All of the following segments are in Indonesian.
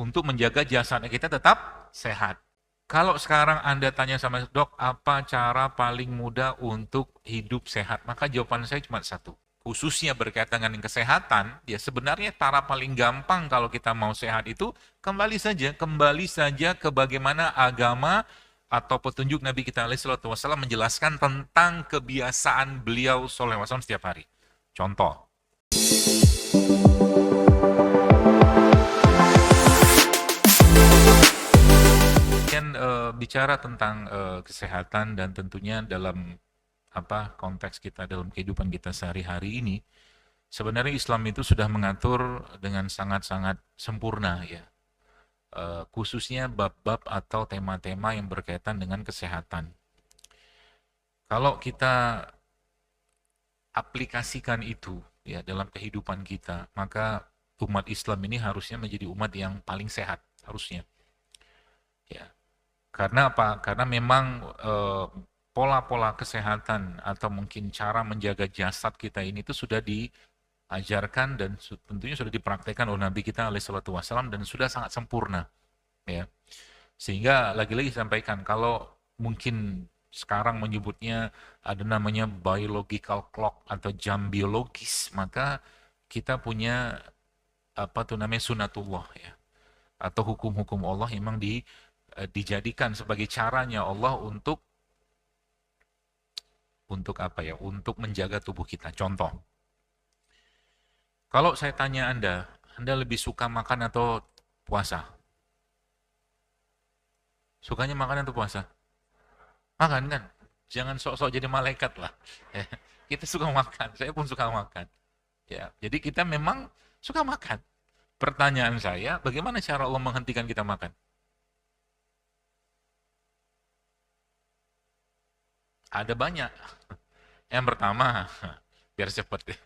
untuk menjaga jasad kita tetap sehat. Kalau sekarang Anda tanya sama dok, apa cara paling mudah untuk hidup sehat? Maka jawaban saya cuma satu. Khususnya berkaitan dengan kesehatan, ya sebenarnya cara paling gampang kalau kita mau sehat itu kembali saja ke bagaimana agama atau petunjuk Nabi kita SAW menjelaskan tentang kebiasaan beliau SAW setiap hari. Contoh, kan bicara tentang kesehatan dan tentunya dalam konteks kita dalam kehidupan kita sehari-hari ini, sebenarnya Islam itu sudah mengatur dengan sangat-sangat sempurna ya. Khususnya bab-bab atau tema-tema yang berkaitan dengan kesehatan. Kalau kita aplikasikan itu ya dalam kehidupan kita, maka umat Islam ini harusnya menjadi umat yang paling sehat harusnya. Ya. Karena apa? Karena memang pola-pola kesehatan atau mungkin cara menjaga jasad kita ini itu sudah diajarkan dan tentunya sudah dipraktekkan oleh Nabi kita alaihissalatu wassalam dan sudah sangat sempurna ya. Sehingga lagi-lagi sampaikan kalau mungkin sekarang menyebutnya ada namanya biological clock atau jam biologis, maka kita punya apa tuh namanya sunatullah ya atau hukum-hukum Allah memang dijadikan sebagai caranya Allah untuk apa ya? Untuk menjaga tubuh kita. Contoh, kalau saya tanya Anda lebih suka makan atau puasa? Sukanya makan atau puasa? Makan kan? Jangan sok-sok jadi malaikat lah. Ya, kita suka makan, saya pun suka makan. Ya, jadi kita memang suka makan. Pertanyaan saya, bagaimana cara Allah menghentikan kita makan? Ada banyak. Yang pertama, biar cepet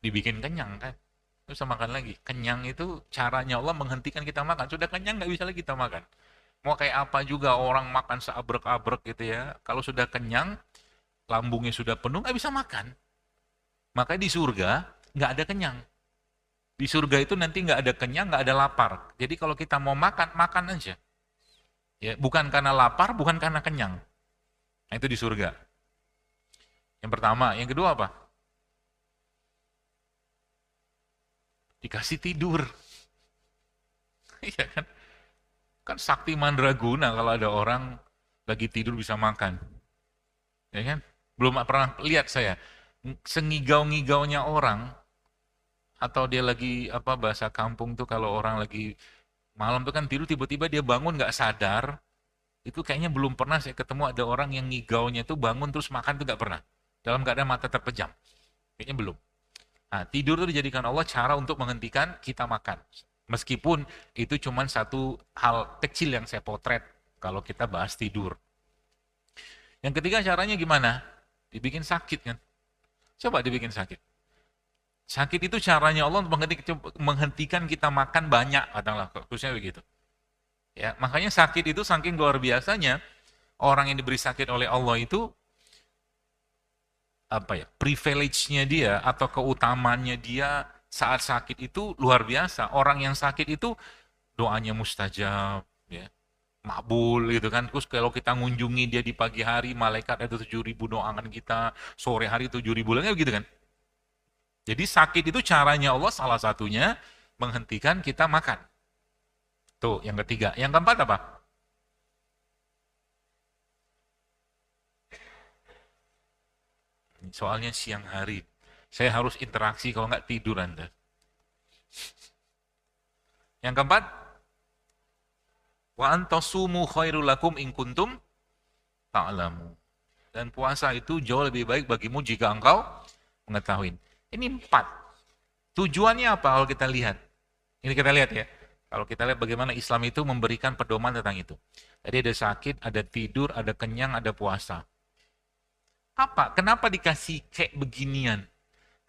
dibikin kenyang kan. Terus bisa makan lagi. Kenyang itu caranya Allah menghentikan kita makan. Sudah kenyang nggak bisa lagi kita makan. Mau kayak apa juga orang makan seabrek-abrek gitu ya. Kalau sudah kenyang, lambungnya sudah penuh, nggak bisa makan. Makanya di surga nggak ada kenyang. Di surga itu nanti nggak ada kenyang, nggak ada lapar. Jadi kalau kita mau makan, makan aja. Ya, bukan karena lapar, bukan karena kenyang. Nah, itu di surga. Yang pertama, yang kedua apa? Dikasih tidur. Iya kan? Kan sakti mandraguna kalau ada orang lagi tidur bisa makan. Ya kan? Belum pernah lihat saya. Sengigau-ngigaunya orang, atau dia lagi, apa bahasa kampung tuh kalau orang lagi malam tuh kan tidur tiba-tiba dia bangun nggak sadar, itu kayaknya belum pernah saya ketemu ada orang yang ngigaunya tuh bangun terus makan tuh nggak pernah. Dalam keadaan mata terpejam. Kayaknya belum. Nah, tidur itu dijadikan Allah cara untuk menghentikan kita makan. Meskipun itu cuma satu hal kecil yang saya potret kalau kita bahas tidur. Yang ketiga caranya gimana? Dibikin sakit kan? Coba dibikin sakit. Sakit itu caranya Allah untuk menghentikan kita makan banyak, katakanlah, khususnya begitu. Ya, makanya sakit itu saking luar biasanya, orang yang diberi sakit oleh Allah itu apa ya, privilege-nya dia atau keutamannya dia saat sakit itu luar biasa. Orang yang sakit itu doanya mustajab, ya, makbul gitu kan. Terus kalau kita ngunjungi dia di pagi hari, malaikat ada 7.000 doakan kita, sore hari 7.000 lagi begitu kan. Jadi sakit itu caranya Allah salah satunya menghentikan kita makan. Tuh, yang ketiga. Yang keempat apa? Soalnya siang hari. Saya harus interaksi, kalau nggak tidur Anda. Yang keempat, wa antasumu khairul lakum in kuntum ta'lamu. Dan puasa itu jauh lebih baik bagimu jika engkau mengetahui. Ini 4. Tujuannya apa kalau kita lihat? Ini kita lihat ya. Kalau kita lihat bagaimana Islam itu memberikan pedoman tentang itu. Jadi ada sakit, ada tidur, ada kenyang, ada puasa. Apa? Kenapa dikasih kayak beginian?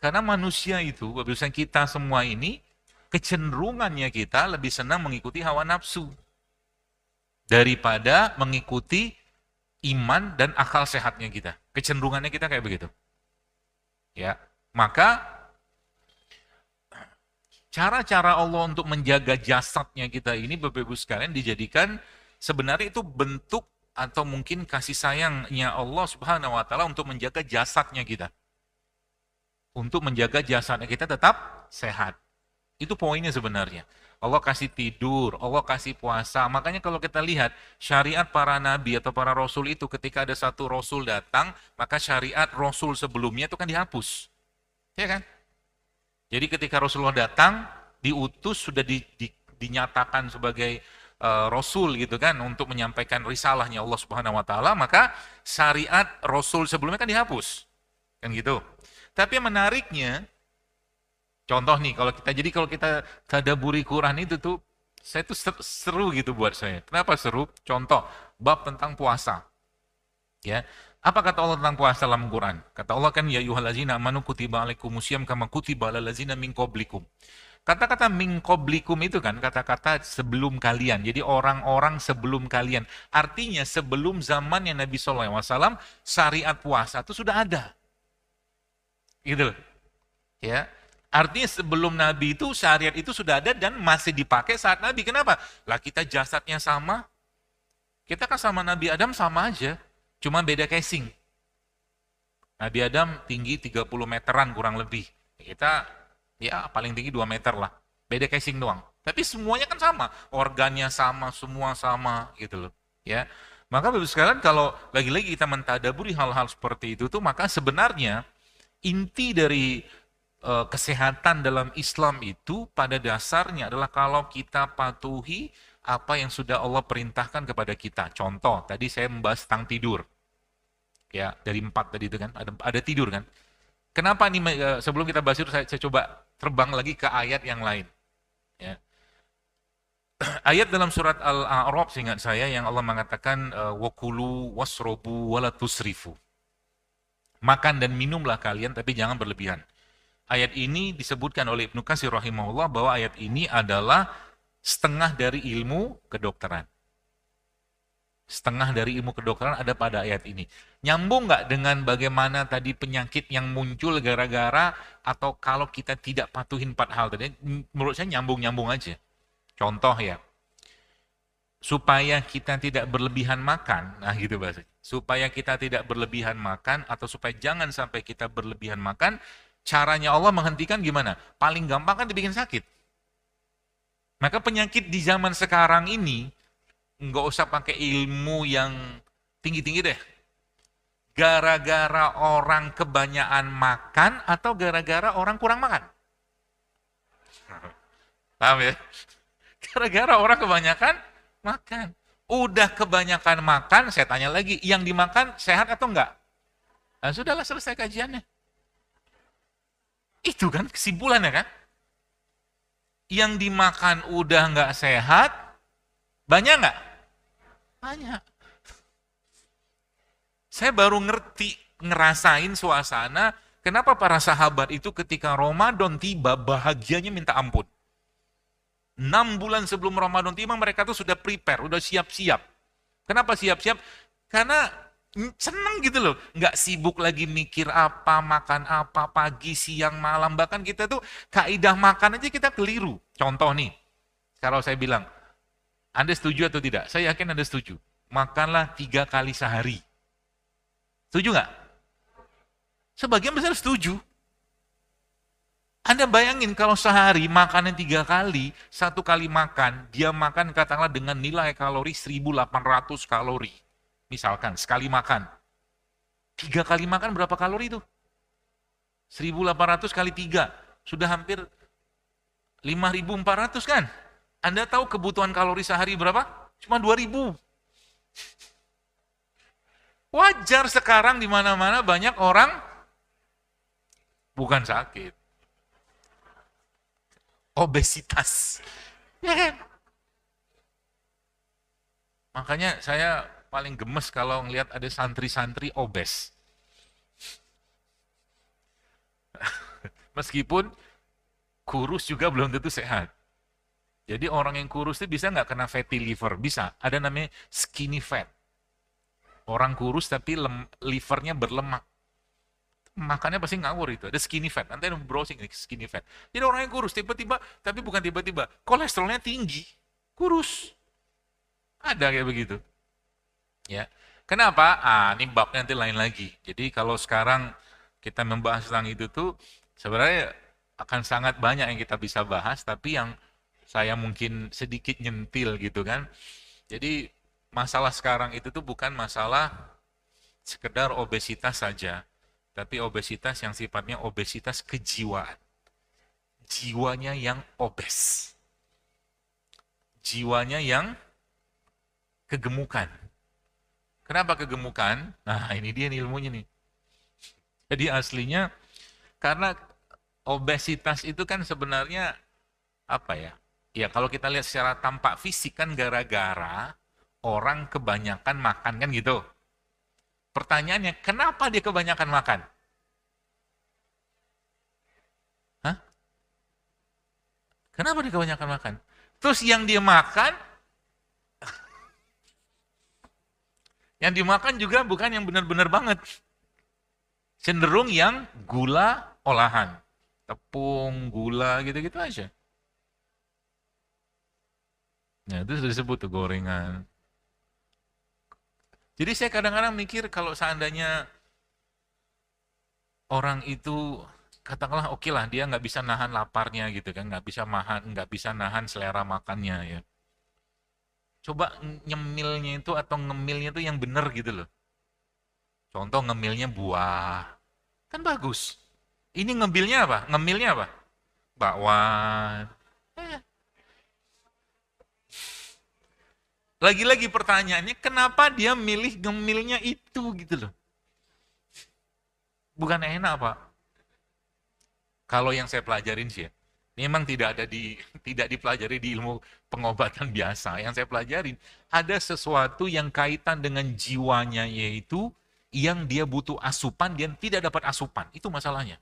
Karena manusia itu, misalnya kita semua ini, kecenderungannya kita lebih senang mengikuti hawa nafsu daripada mengikuti iman dan akal sehatnya kita. Kecenderungannya kita kayak begitu. Ya, maka Cara-cara Allah untuk menjaga jasadnya kita ini, Bapak Ibu sekalian, dijadikan sebenarnya itu bentuk atau mungkin kasih sayangnya Allah Subhanahu wa taala untuk menjaga jasadnya kita. Untuk menjaga jasadnya kita tetap sehat. Itu poinnya sebenarnya. Allah kasih tidur, Allah kasih puasa. Makanya kalau kita lihat syariat para nabi atau para rasul itu ketika ada satu rasul datang, maka syariat rasul sebelumnya itu kan dihapus. Ya kan? Jadi ketika Rasulullah datang, diutus sudah dinyatakan sebagai rasul gitu kan untuk menyampaikan risalahnya Allah Subhanahu wa taala, maka syariat rasul sebelumnya kan dihapus. Kan gitu. Tapi yang menariknya, contoh nih kalau kita tadabburi Quran itu tuh saya tuh seru gitu buat saya. Kenapa seru? Contoh bab tentang puasa. Ya. Apa kata Allah tentang puasa dalam Quran? Kata Allah kan ya ayyuhallazina amanu kutiba alaikumusiyam kama kutiba alal ladzina min qablikum. Kata-kata min qablikum itu kan kata-kata sebelum kalian. Jadi orang-orang sebelum kalian. Artinya sebelum zamannya Nabi SAW, syariat puasa itu sudah ada. Gitu loh. Ya. Artinya sebelum Nabi itu syariat itu sudah ada dan masih dipakai saat Nabi. Kenapa? Lah kita jasadnya sama. Kita kan sama Nabi Adam sama aja. Cuma beda casing. Nabi Adam tinggi 30 meteran kurang lebih. Kita ya paling tinggi 2 meter lah. Beda casing doang. Tapi semuanya kan sama. Organnya sama, semua sama gitu loh. Ya. Maka Bapak sekalian kalau lagi-lagi kita mentadaburi hal-hal seperti itu tuh maka sebenarnya inti dari kesehatan dalam Islam itu pada dasarnya adalah kalau kita patuhi apa yang sudah Allah perintahkan kepada kita. Contoh, tadi saya membahas tentang tidur. Ya, dari 4 tadi itu kan, ada tidur kan. Kenapa nih, sebelum kita bahas itu, saya coba terbang lagi ke ayat yang lain. Ya. Ayat dalam surat Al-A'raf, seingat saya, yang Allah mengatakan, وَكُلُوا وَاسْرَبُوا وَلَا تُسْرِفُوا. Makan dan minumlah kalian, tapi jangan berlebihan. Ayat ini disebutkan oleh Ibnu Katsir rahimahullah bahwa ayat ini adalah setengah dari ilmu kedokteran. Setengah dari ilmu kedokteran ada pada ayat ini. Nyambung nggak dengan bagaimana tadi penyakit yang muncul gara-gara atau kalau kita tidak patuhin 4 hal tadi? Menurut saya nyambung-nyambung aja. Contoh ya, supaya kita tidak berlebihan makan, nah gitu bahasa. Supaya kita tidak berlebihan makan atau supaya jangan sampai kita berlebihan makan, caranya Allah menghentikan gimana? Paling gampang kan dibikin sakit. Maka penyakit di zaman sekarang ini nggak usah pakai ilmu yang tinggi-tinggi deh. Gara-gara orang kebanyakan makan atau gara-gara orang kurang makan? Paham ya? Gara-gara orang kebanyakan makan. Udah kebanyakan makan, saya tanya lagi, yang dimakan sehat atau enggak? Nah, sudahlah selesai kajiannya. Itu kan kesimpulannya kan? Yang dimakan udah enggak sehat, banyak enggak? Banyak. Saya baru ngerasain suasana, kenapa para sahabat itu ketika Ramadan tiba, bahagianya minta ampun. 6 bulan sebelum Ramadan tiba, mereka tuh sudah prepare, udah siap-siap. Kenapa siap-siap? Karena senang gitu loh, nggak sibuk lagi mikir apa, makan apa, pagi, siang, malam. Bahkan kita tuh kaidah makan aja kita keliru. Contoh nih, kalau saya bilang, Anda setuju atau tidak? Saya yakin Anda setuju. Makanlah 3 kali sehari. Setuju nggak? Sebagian besar setuju. Anda bayangin kalau sehari makannya 3 kali, 1 kali makan, dia makan katakanlah dengan nilai kalori 1.800 kalori. Misalkan, sekali makan. 3 kali makan berapa kalori itu? 1.800 kali 3, sudah hampir 5.400 kan? Anda tahu kebutuhan kalori sehari berapa? Cuma 2.000. Wajar sekarang di mana-mana banyak orang bukan sakit. Obesitas. Ya kan? Makanya saya paling gemes kalau ngelihat ada santri-santri obes. Meskipun kurus juga belum tentu sehat. Jadi orang yang kurus itu bisa nggak kena fatty liver? Bisa. Ada namanya skinny fat. Orang kurus tapi livernya berlemak. Makannya pasti ngawur itu. Ada skinny fat. Nanti ada browsing nih, skinny fat. Jadi orangnya kurus, tiba-tiba, tapi bukan tiba-tiba. Kolesterolnya tinggi, kurus. Ada kayak begitu. Ya. Kenapa? Ini babnya nanti lain lagi. Jadi kalau sekarang kita membahas tentang itu tuh, sebenarnya akan sangat banyak yang kita bisa bahas, tapi yang saya mungkin sedikit nyentil gitu kan. Jadi masalah sekarang itu tuh bukan masalah sekedar obesitas saja, tapi obesitas yang sifatnya obesitas kejiwaan. Jiwanya yang obes. Jiwanya yang kegemukan. Kenapa kegemukan? Nah, ini dia nih ilmunya nih. Jadi aslinya karena obesitas itu kan sebenarnya apa ya? Ya kalau kita lihat secara tampak fisik kan gara-gara orang kebanyakan makan kan gitu. Pertanyaannya, kenapa dia kebanyakan makan? Hah? Kenapa dia kebanyakan makan? Terus yang dimakan juga bukan yang benar-benar banget. Cenderung yang gula olahan. Tepung, gula, gitu-gitu aja. Nah, itu sudah disebut tuh gorengan. Jadi saya kadang-kadang mikir kalau seandainya orang itu katakanlah oke lah dia nggak bisa nahan laparnya gitu kan, nggak bisa nahan selera makannya ya. Coba nyemilnya itu atau ngemilnya itu yang benar gitu loh. Contoh ngemilnya buah, kan bagus. Ini ngemilnya apa? Ngemilnya apa? Bakwan. Eh, Lagi-lagi pertanyaannya, kenapa dia milih ngemilnya itu gitu loh? Bukan enak Pak. Kalau yang saya pelajarin sih ya, memang tidak dipelajari di ilmu pengobatan biasa. Yang saya pelajarin ada sesuatu yang kaitan dengan jiwanya yaitu yang dia butuh asupan dan tidak dapat asupan. Itu masalahnya.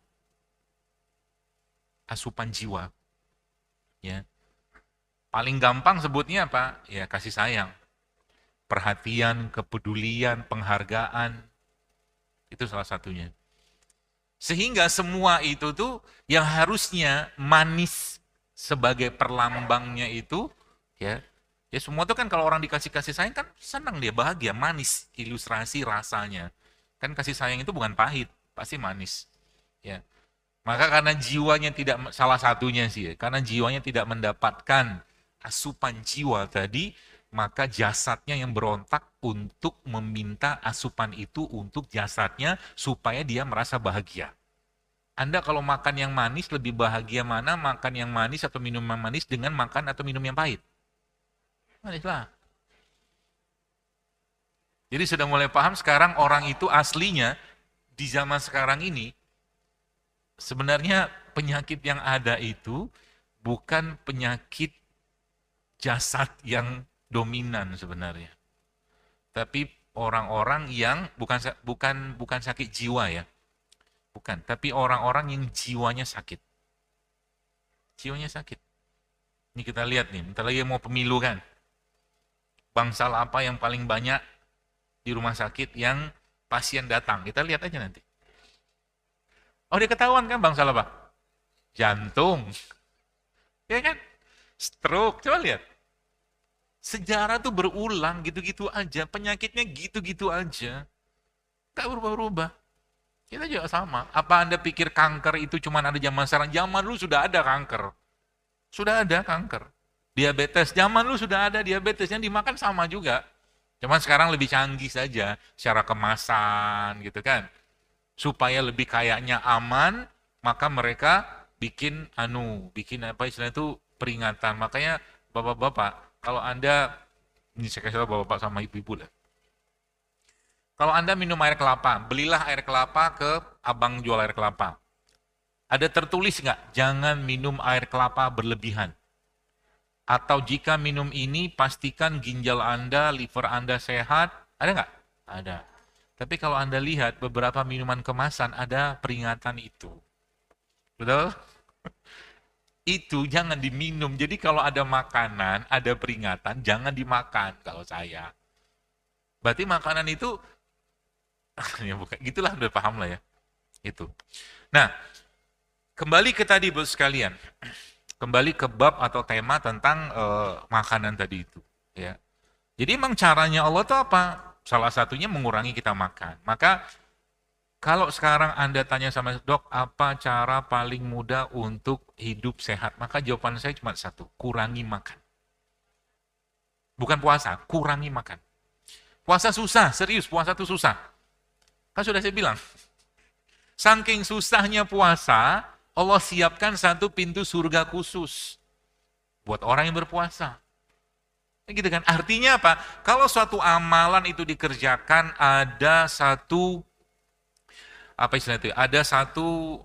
Asupan jiwa, ya. Paling gampang sebutnya apa? Ya kasih sayang, perhatian, kepedulian, penghargaan. Itu salah satunya. Sehingga semua itu tuh yang harusnya manis sebagai perlambangnya itu, ya, ya semua tuh kan kalau orang dikasih kasih sayang kan senang dia bahagia, manis ilustrasi rasanya. Kan kasih sayang itu bukan pahit, pasti manis. Ya. Maka karena jiwanya tidak salah satunya sih, ya, karena jiwanya tidak mendapatkan asupan jiwa tadi, maka jasadnya yang berontak untuk meminta asupan itu untuk jasadnya supaya dia merasa bahagia. Anda kalau makan yang manis lebih bahagia mana makan yang manis atau minum yang manis dengan makan atau minum yang pahit? Manis lah. Jadi sudah mulai paham sekarang orang itu aslinya di zaman sekarang ini sebenarnya penyakit yang ada itu bukan penyakit jasad yang dominan sebenarnya. Tapi orang-orang yang bukan sakit jiwa ya. Bukan, tapi orang-orang yang jiwanya sakit. Jiwanya sakit. Ini kita lihat nih, bentar lagi mau pemilu kan. Bangsal apa yang paling banyak di rumah sakit yang pasien datang. Kita lihat aja nanti. Oh dia ketahuan kan bangsal apa? Jantung. Ya kan? Stroke, coba lihat. Sejarah tuh berulang gitu-gitu aja, penyakitnya gitu-gitu aja. Gak berubah-ubah. Kita juga sama. Apa Anda pikir kanker itu cuma ada zaman sekarang? Zaman dulu sudah ada kanker. Sudah ada kanker. Diabetes, zaman dulu sudah ada diabetes. Yang dimakan sama juga. Cuman sekarang lebih canggih saja. Secara kemasan gitu kan. Supaya lebih kayaknya aman, maka mereka bikin apa istilahnya itu peringatan. Makanya bapak-bapak, kalau Anda, ini saya kasih tahu bapak-bapak sama ibu-ibu lah. Kalau Anda minum air kelapa, belilah air kelapa ke abang jual air kelapa. Ada tertulis nggak? Jangan minum air kelapa berlebihan. Atau jika minum ini, pastikan ginjal Anda, liver Anda sehat. Ada nggak? Ada. Tapi kalau Anda lihat beberapa minuman kemasan ada peringatan itu. Betul? Itu jangan diminum. Jadi kalau ada makanan, ada peringatan, jangan dimakan kalau saya. Berarti makanan itu ya bukan gitulah udah paham lah ya. Itu. Nah, kembali ke tadi Bos sekalian. Kembali ke bab atau tema tentang makanan tadi itu, ya. Jadi emang caranya Allah itu apa? Salah satunya mengurangi kita makan. Maka kalau sekarang Anda tanya sama dok, apa cara paling mudah untuk hidup sehat? Maka jawaban saya cuma satu, kurangi makan. Bukan puasa, kurangi makan. Puasa susah, serius, puasa itu susah. Kan sudah saya bilang, saking susahnya puasa, Allah siapkan satu pintu surga khusus buat orang yang berpuasa. Gitu kan? Artinya apa? Kalau suatu amalan itu dikerjakan, ada satu apa istilah itu? Ada satu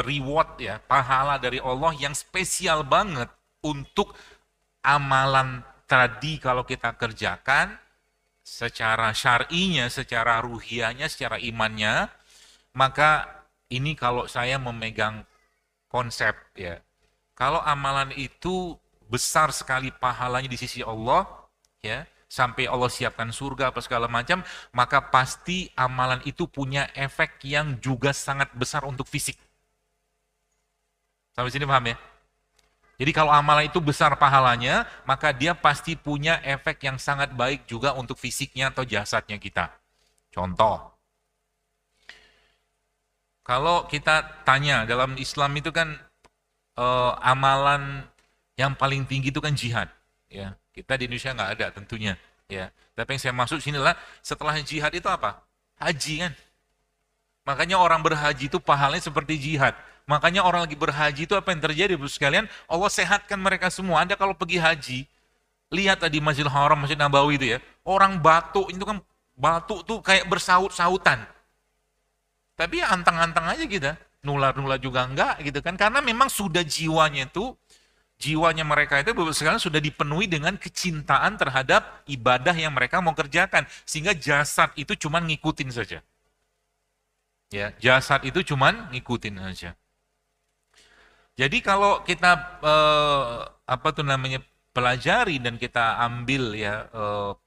reward ya, pahala dari Allah yang spesial banget untuk amalan tadi kalau kita kerjakan secara syar'inya, secara ruhiyahnya, secara imannya, maka ini kalau saya memegang konsep ya. Kalau amalan itu besar sekali pahalanya di sisi Allah, ya, sampai Allah siapkan surga apa segala macam, maka pasti amalan itu punya efek yang juga sangat besar untuk fisik. Sampai sini paham ya? Jadi kalau amalan itu besar pahalanya, maka dia pasti punya efek yang sangat baik juga untuk fisiknya atau jasadnya kita. Contoh, kalau kita tanya dalam Islam itu kan amalan yang paling tinggi itu kan jihad, ya. Kita di Indonesia nggak ada tentunya, ya. Tapi yang saya maksud sini adalah setelah jihad itu apa? Haji kan. Makanya orang berhaji itu pahalanya seperti jihad. Makanya orang lagi berhaji itu apa yang terjadi, Bapak sekalian? Allah sehatkan mereka semua. Anda kalau pergi haji, lihat tadi Masjidil Haram, Masjid Nabawi itu ya. Orang batuk itu kan batuk tuh kayak bersaut-sautan. Tapi ya antang-antang aja kita, nular-nular juga enggak gitu kan. Karena memang sudah jiwanya mereka itu Bapak sekalian sudah dipenuhi dengan kecintaan terhadap ibadah yang mereka mau kerjakan. Sehingga jasad itu cuma ngikutin saja. Ya, jasad itu cuma ngikutin saja. Jadi kalau kita apa tuh namanya pelajari dan kita ambil ya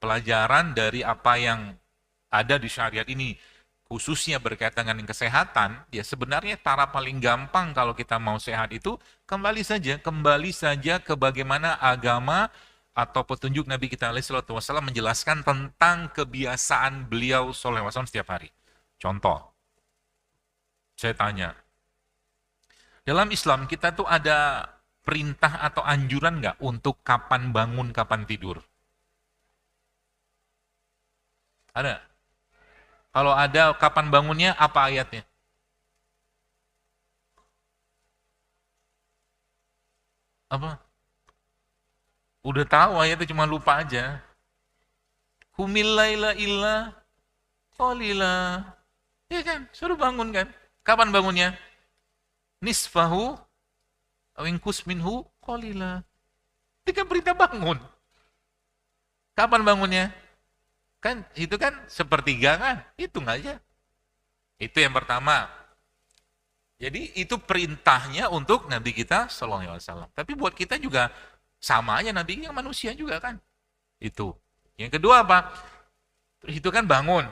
pelajaran dari apa yang ada di syariat ini, khususnya berkaitan dengan kesehatan, ya sebenarnya cara paling gampang kalau kita mau sehat itu kembali saja ke bagaimana agama atau petunjuk Nabi kita SAW menjelaskan tentang kebiasaan beliau SAW setiap hari. Contoh, saya tanya, dalam Islam kita tuh ada perintah atau anjuran nggak untuk kapan bangun, kapan tidur? Ada? Kalau ada kapan bangunnya, apa ayatnya? Apa? Udah tahu ayatnya cuma lupa aja. Humil laila illa qalila. Ya kan, suruh bangun kan. Kapan bangunnya? Nisfahu awingkus minhu qalila. Itu kan berita bangun. Kapan bangunnya? Kan itu kan sepertiga kan, hitung aja. Itu yang pertama. Jadi itu perintahnya untuk Nabi kita Sallallahu Alaihi Wasallam. Tapi buat kita juga sama aja, Nabi yang manusia juga kan. Itu. Yang kedua apa? Itu kan bangun.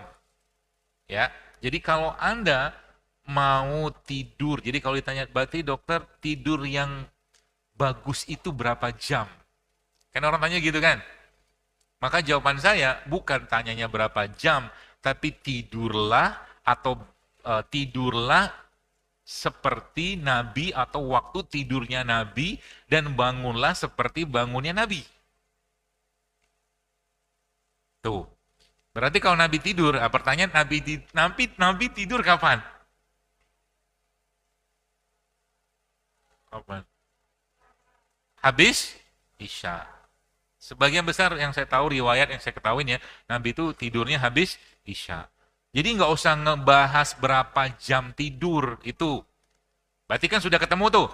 Ya. Jadi kalau Anda mau tidur, jadi kalau ditanya, berarti dokter tidur yang bagus itu berapa jam? Kan orang tanya gitu kan? Maka jawaban saya bukan tanyanya berapa jam, tapi tidurlah atau tidurlah seperti Nabi atau waktu tidurnya Nabi dan bangunlah seperti bangunnya Nabi. Tuh. Berarti kalau Nabi tidur, pertanyaan Nabi tidur kapan? Kapan? Habis Isya. Sebagian besar yang saya tahu, riwayat yang saya ketahui ya, Nabi itu tidurnya habis Isya. Jadi nggak usah ngebahas berapa jam tidur itu. Berarti kan sudah ketemu tuh.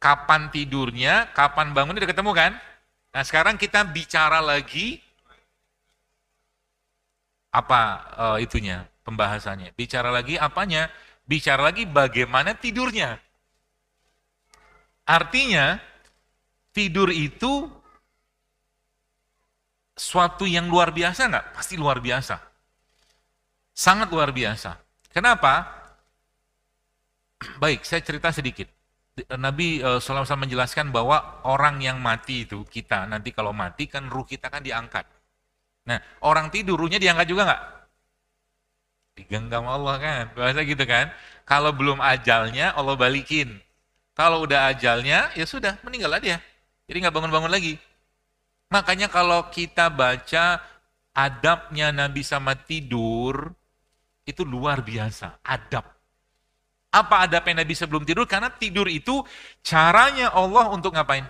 Kapan tidurnya, kapan bangunnya udah ketemu kan? Nah sekarang kita bicara lagi apa itunya, pembahasannya. Bicara lagi apanya? Bicara lagi bagaimana tidurnya. Artinya tidur itu suatu yang luar biasa nggak? Pasti luar biasa. Sangat luar biasa. Kenapa? Baik, saya cerita sedikit. Nabi SAW menjelaskan bahwa orang yang mati itu, kita nanti kalau mati kan ruh kita kan diangkat. Nah, orang tidur ruhnya diangkat juga nggak? Digenggam Allah kan, bahasa gitu kan. Kalau belum ajalnya Allah balikin. Kalau udah ajalnya ya sudah meninggal dia. Jadi nggak bangun-bangun lagi. Makanya kalau kita baca adabnya Nabi sama tidur itu luar biasa. Adab. Apa adabnya Nabi sebelum tidur? Karena tidur itu caranya Allah untuk ngapain?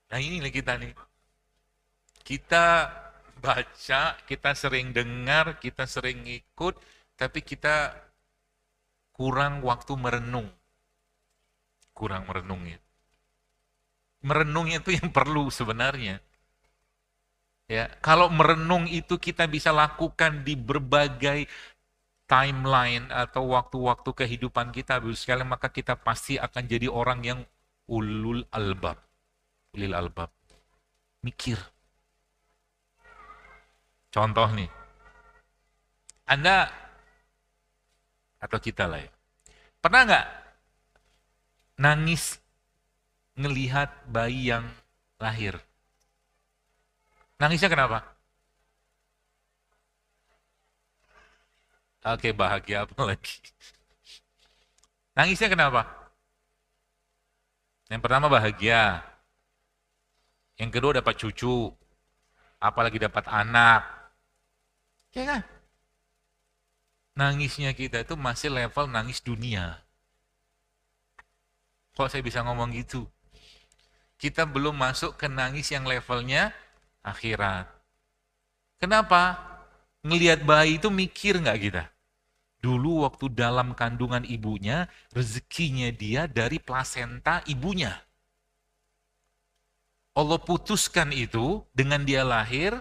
Nah ini kita nih. Kita baca, kita sering dengar, kita sering ikut, tapi kita kurang waktu merenung. Kurang merenungnya. Merenungnya itu yang perlu sebenarnya. Ya, kalau merenung itu kita bisa lakukan di berbagai timeline atau waktu-waktu kehidupan kita, sekali maka kita pasti akan jadi orang yang ulul albab. Ulil albab. Mikir. Contoh nih, Anda atau kita lah ya, pernah nggak nangis ngelihat bayi yang lahir? Nangisnya kenapa? Oke, bahagia apa lagi? Nangisnya kenapa? Yang pertama bahagia, yang kedua dapat cucu, apalagi dapat anak. Ya kan? Nangisnya kita itu masih level nangis dunia. Kok saya bisa ngomong gitu? Kita belum masuk ke nangis yang levelnya akhirat. Kenapa? Ngelihat bayi itu mikir nggak kita? Dulu waktu dalam kandungan ibunya, rezekinya dia dari plasenta ibunya. Allah putuskan itu dengan dia lahir,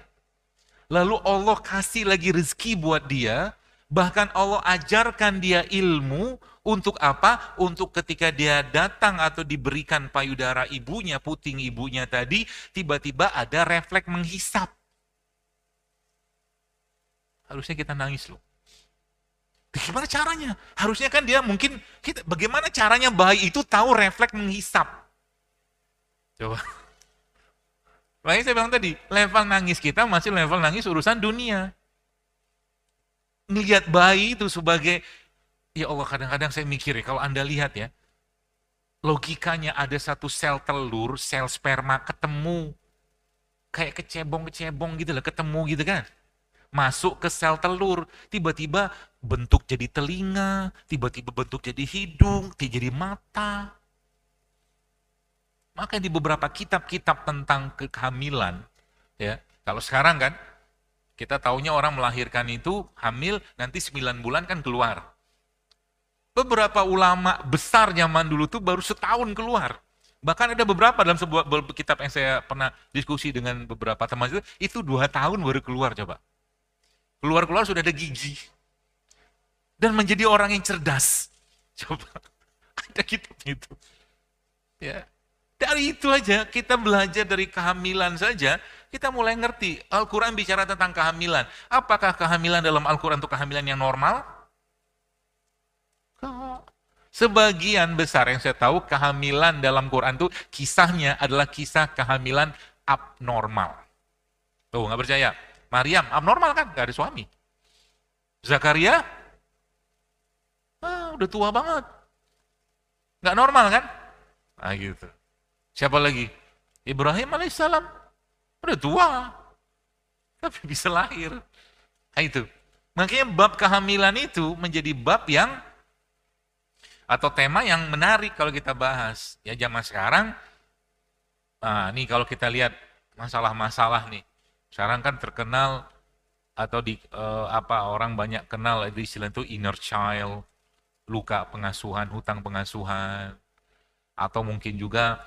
lalu Allah kasih lagi rezeki buat dia, bahkan Allah ajarkan dia ilmu untuk apa? Untuk ketika dia datang atau diberikan payudara ibunya, puting ibunya tadi, tiba-tiba ada refleks menghisap. Harusnya kita nangis loh. Bagaimana caranya? Harusnya kan dia mungkin, bagaimana caranya bayi itu tahu refleks menghisap? Coba. Makanya saya bilang tadi, level nangis kita masih level nangis urusan dunia. Ngelihat bayi itu sebagai, ya Allah kadang-kadang saya mikir ya, kalau Anda lihat ya, logikanya ada satu sel telur, sel sperma ketemu, kayak kecebong-kecebong gitu lah, ketemu gitu kan. Masuk ke sel telur, tiba-tiba bentuk jadi telinga, tiba-tiba bentuk jadi hidung, jadi mata. Maka di beberapa kitab-kitab tentang kehamilan, ya, kalau sekarang kan, kita taunya orang melahirkan itu hamil, nanti 9 bulan kan keluar. Beberapa ulama besar zaman dulu tuh baru setahun keluar. Bahkan ada beberapa dalam sebuah kitab yang saya pernah diskusi dengan beberapa teman itu 2 tahun baru keluar coba. Keluar-keluar sudah ada gigi. Dan menjadi orang yang cerdas. Coba, ada kitab itu. Ya, dari itu aja, kita belajar dari kehamilan saja, kita mulai ngerti. Al-Quran bicara tentang kehamilan. Apakah kehamilan dalam Al-Quran itu kehamilan yang normal? Sebagian besar yang saya tahu, kehamilan dalam Quran itu kisahnya adalah kisah kehamilan abnormal. Tuh, nggak percaya? Maryam, abnormal kan? Nggak ada suami. Zakaria, udah tua banget. Nggak normal kan? Nah gitu. Siapa lagi? Ibrahim alaihissalam. Udah tua. Tapi bisa lahir. Nah itu. Makanya bab kehamilan itu menjadi bab yang, atau tema yang menarik kalau kita bahas. Ya zaman sekarang, nah nih kalau kita lihat masalah-masalah nih. Sekarang kan terkenal, atau orang banyak kenal di istilah itu inner child, luka pengasuhan, hutang pengasuhan, atau mungkin juga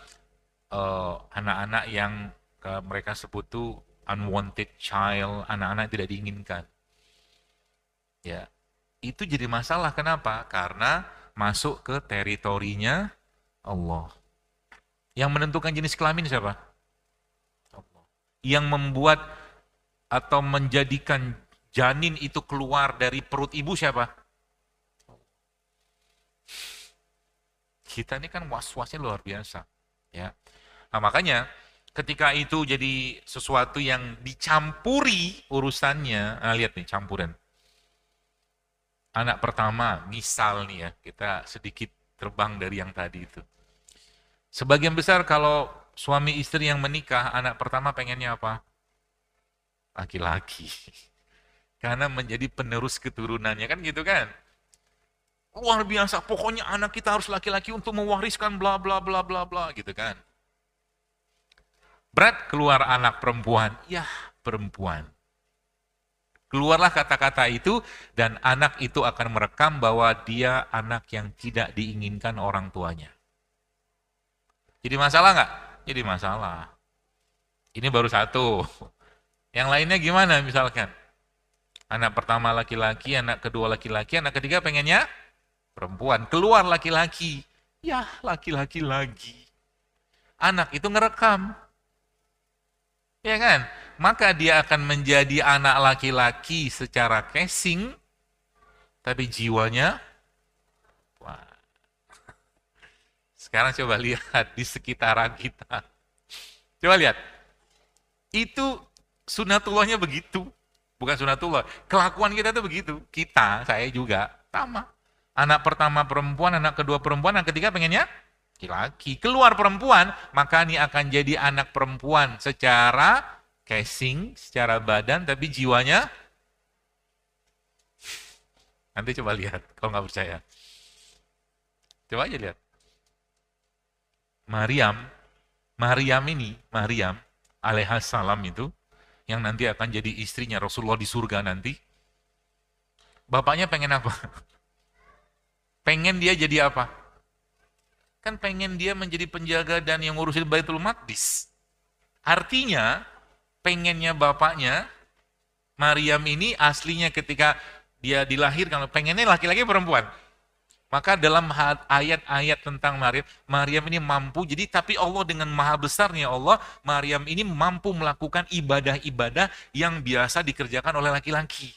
anak-anak yang mereka sebut tuh unwanted child, anak-anak yang tidak diinginkan. Ya, itu jadi masalah. Kenapa? Karena masuk ke teritorinya Allah. Yang menentukan jenis kelamin siapa? Allah. Yang membuat atau menjadikan janin itu keluar dari perut ibu siapa? Kita ini kan was-wasnya luar biasa. Ya. Nah, makanya ketika itu jadi sesuatu yang dicampuri urusannya, nah lihat nih campuran. Anak pertama, misal nih ya, kita sedikit terbang dari yang tadi itu. Sebagian besar kalau suami istri yang menikah, anak pertama pengennya apa? Laki-laki. Karena menjadi penerus keturunannya, kan gitu kan? Luar biasa, pokoknya anak kita harus laki-laki untuk mewariskan bla bla bla bla bla gitu kan. Berat keluar anak perempuan, ya perempuan. Keluarlah kata-kata itu dan anak itu akan merekam bahwa dia anak yang tidak diinginkan orang tuanya. Jadi masalah nggak? Jadi masalah. Ini baru satu. Yang lainnya gimana misalkan? Anak pertama laki-laki, anak kedua laki-laki, anak ketiga pengennya perempuan. Keluar laki-laki. Ya laki-laki lagi. Anak itu ngerekam. Ya kan? Maka dia akan menjadi anak laki-laki secara casing, tapi jiwanya, wah. Sekarang coba lihat di sekitaran kita. Coba lihat. Itu sunatullahnya begitu. Bukan sunatullah. Kelakuan kita itu begitu. Kita, saya juga, sama. Anak pertama perempuan, anak kedua perempuan, anak ketiga pengennya laki-laki. Keluar perempuan, maka ini akan jadi anak perempuan secara casing, secara badan, tapi jiwanya, nanti coba lihat, kalau nggak percaya. Coba aja lihat. Maryam alaihissalam itu, yang nanti akan jadi istrinya Rasulullah di surga nanti, bapaknya pengen apa? Pengen dia jadi apa? Kan pengen dia menjadi penjaga dan yang ngurusin Baitul Maqdis. Artinya, pengennya bapaknya, Maryam ini aslinya ketika dia dilahirkan, pengennya laki-laki perempuan. Maka dalam ayat-ayat tentang Maryam ini mampu, jadi tapi Allah dengan maha besarnya Allah, Maryam ini mampu melakukan ibadah-ibadah yang biasa dikerjakan oleh laki-laki.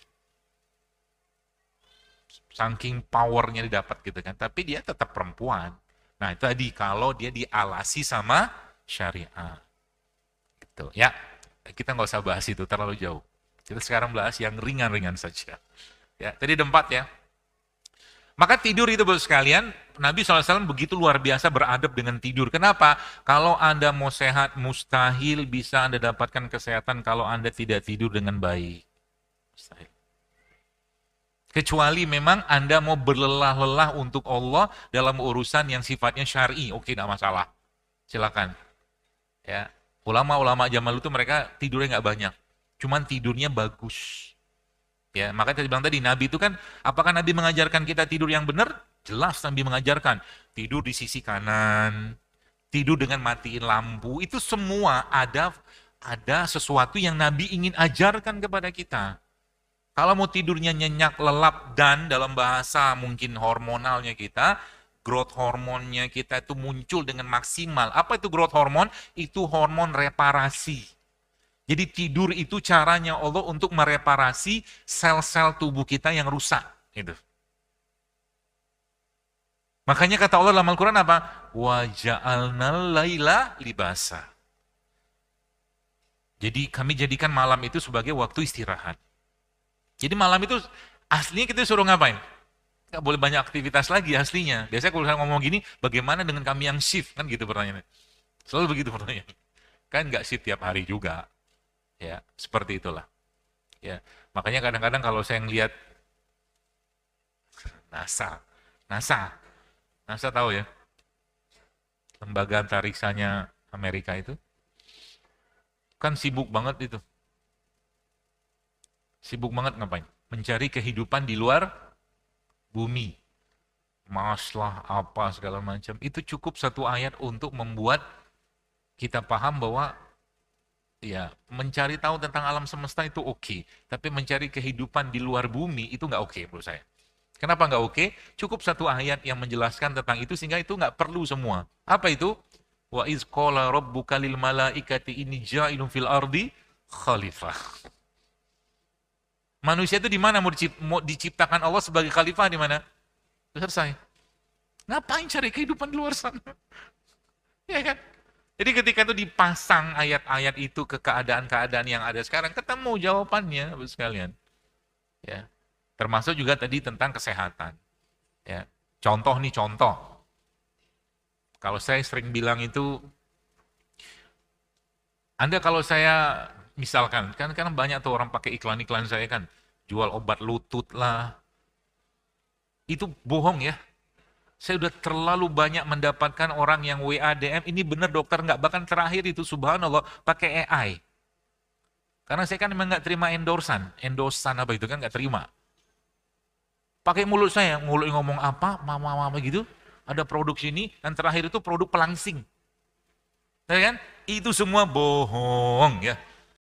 Saking powernya didapat gitu kan, tapi dia tetap perempuan. Nah itu tadi kalau dia dialasi sama syariah. Gitu ya, kita nggak usah bahas itu terlalu jauh. Kita sekarang bahas yang ringan-ringan saja. Ya, tadi ada 4 ya. Maka tidur itu Bapak sekalian, Nabi SAW begitu luar biasa beradab dengan tidur. Kenapa? Kalau Anda mau sehat, mustahil bisa Anda dapatkan kesehatan kalau Anda tidak tidur dengan baik. Mustahil. Kecuali memang Anda mau berlelah-lelah untuk Allah dalam urusan yang sifatnya syar'i, oke, tidak masalah. Silakan. Ya, ulama-ulama zaman dulu itu mereka tidurnya nggak banyak, cuman tidurnya bagus. Ya, makanya tadi bilang tadi Nabi itu kan, apakah Nabi mengajarkan kita tidur yang benar? Jelas Nabi mengajarkan tidur di sisi kanan, tidur dengan matiin lampu, itu semua ada sesuatu yang Nabi ingin ajarkan kepada kita. Kalau mau tidurnya nyenyak, lelap, dan dalam bahasa mungkin hormonalnya kita, growth hormonnya kita itu muncul dengan maksimal. Apa itu growth hormone? Itu hormon reparasi. Jadi tidur itu caranya Allah untuk mereparasi sel-sel tubuh kita yang rusak. Gitu. Makanya kata Allah dalam Al-Quran apa? وَجَعَلْنَا laila libasa. Jadi kami jadikan malam itu sebagai waktu istirahat. Jadi malam itu aslinya kita suruh ngapain? Nggak boleh banyak aktivitas lagi aslinya. Biasanya kalau saya ngomong gini, bagaimana dengan kami yang shift? Kan gitu pertanyaannya. Selalu begitu pertanyaan. Kan nggak shift tiap hari juga. Ya, seperti itulah. Ya, makanya kadang-kadang kalau saya ngelihat NASA tahu ya? Lembaga antariksanya Amerika itu. Kan sibuk banget itu. Sibuk banget ngapain? Mencari kehidupan di luar bumi. Mars lah, apa segala macam. Itu cukup satu ayat untuk membuat kita paham bahwa ya mencari tahu tentang alam semesta itu oke. Tapi mencari kehidupan di luar bumi itu nggak oke menurut saya. Kenapa nggak oke? Cukup satu ayat yang menjelaskan tentang itu sehingga itu nggak perlu semua. Apa itu? Wa iz qala rabbuka lil malaikati inni ja'ilun fil ardi khalifah. Manusia itu di mana mau diciptakan Allah sebagai khalifah di mana? Selesai. Ngapain cari kehidupan di luar sana? Ya kan? Jadi ketika itu dipasang ayat-ayat itu ke keadaan-keadaan yang ada sekarang, ketemu jawabannya, Bapak sekalian. Ya. Termasuk juga tadi tentang kesehatan. Ya. Contoh nih, contoh. Kalau saya sering bilang itu, Anda kalau saya misalkan, kan banyak tuh orang pakai iklan-iklan saya kan, jual obat lutut lah. Itu bohong ya. Saya udah terlalu banyak mendapatkan orang yang WA DM, ini benar dokter nggak, bahkan terakhir itu subhanallah pakai AI. Karena saya kan memang nggak terima endorsan apa itu kan nggak terima. Pakai mulut saya, mulut ngomong apa, mama gitu, ada produk sini, dan terakhir itu produk pelangsing. Ya kan? Itu semua bohong ya.